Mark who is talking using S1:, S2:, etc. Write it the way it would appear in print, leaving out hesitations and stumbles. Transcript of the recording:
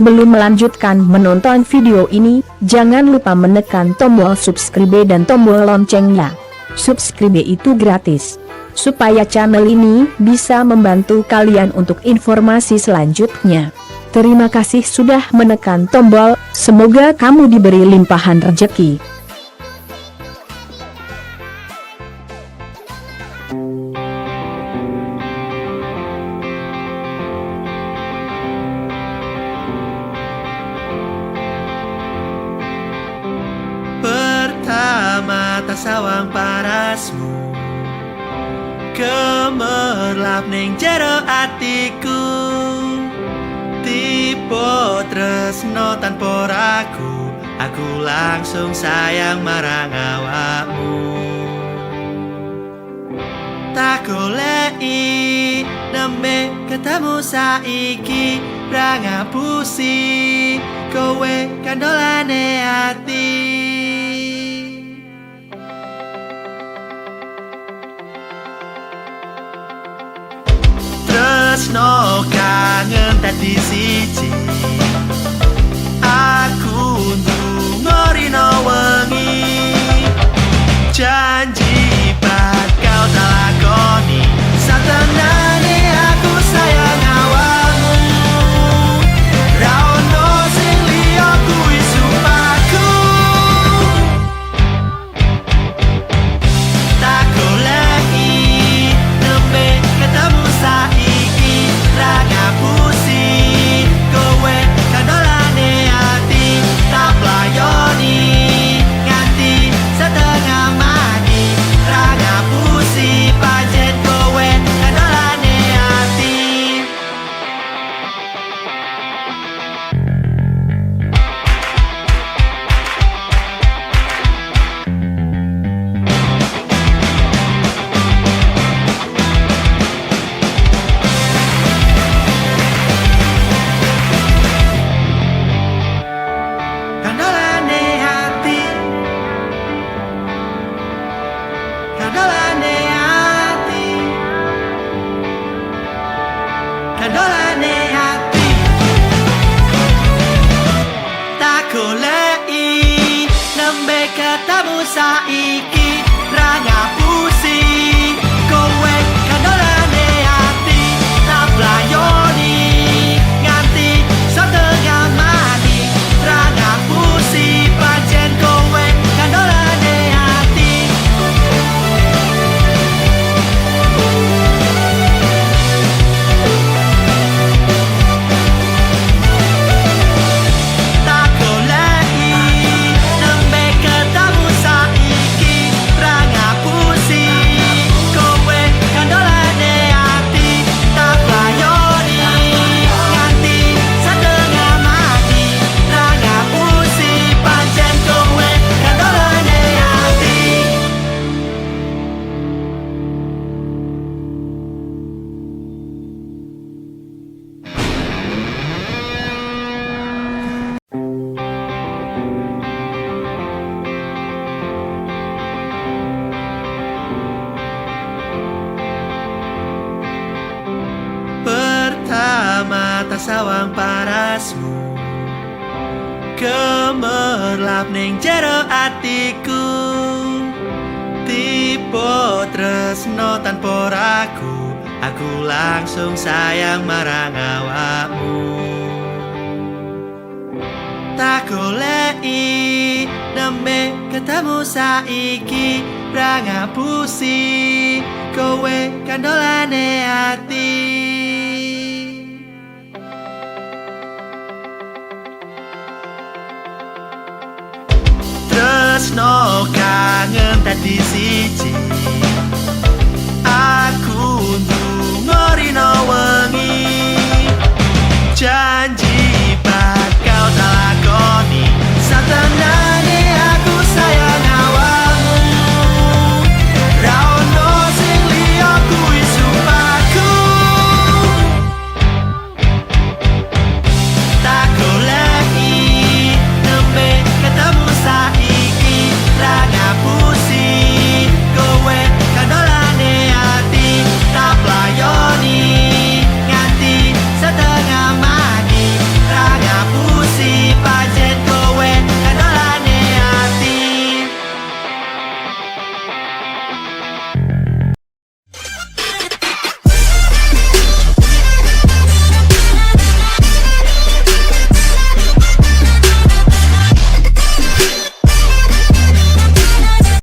S1: Sebelum melanjutkan menonton video ini, jangan lupa menekan tombol subscribe dan tombol loncengnya. Subscribe itu gratis, supaya channel ini bisa membantu kalian untuk informasi selanjutnya. Terima kasih sudah menekan tombol, semoga kamu diberi limpahan rezeki.
S2: Pertama tasawang parasmu gemerlap ning jero atiku, tipe tresno tanpa ragu, aku langsung sayang marang awakmu. Tak goleki nembe ketemu saiki, ra ngapusi kowe kandolane ati. Tresno kangen dadi siji, aku ndungorino wengi, janji bakal tak lakoni, satenane aku sayang awakmu. Ra ono sing liya kuwi sumpahku, tak goleki nembe ketemu saiki, ra ngapusi kowe kandolane ati, tak playoni nganti setengah mati, ra ngapusi pancen kowe kandolane ati. Kandolane hati, kandolane hati, kandolane hati. Tak goleki nembe ketemu saiki, ra ngapusi kowe kandolane hati, tak playoni nganti setengah mati, ra ngapusi pancen kowe kandolane hati. Tak goleki nembe ketemu saiki, ra ngapusi kowe kandolane hati, tak playoni nganti setengah mati, ra ngapusi pancen kowe kandolane hati. Pertama tasawang parasmu gemerlap ning jero atiku, tipe tresno tanpa ragu, aku langsung sayang marang awakmu. Tak goleki nembe ketemu saiki, ra ngapusi kowe kandolane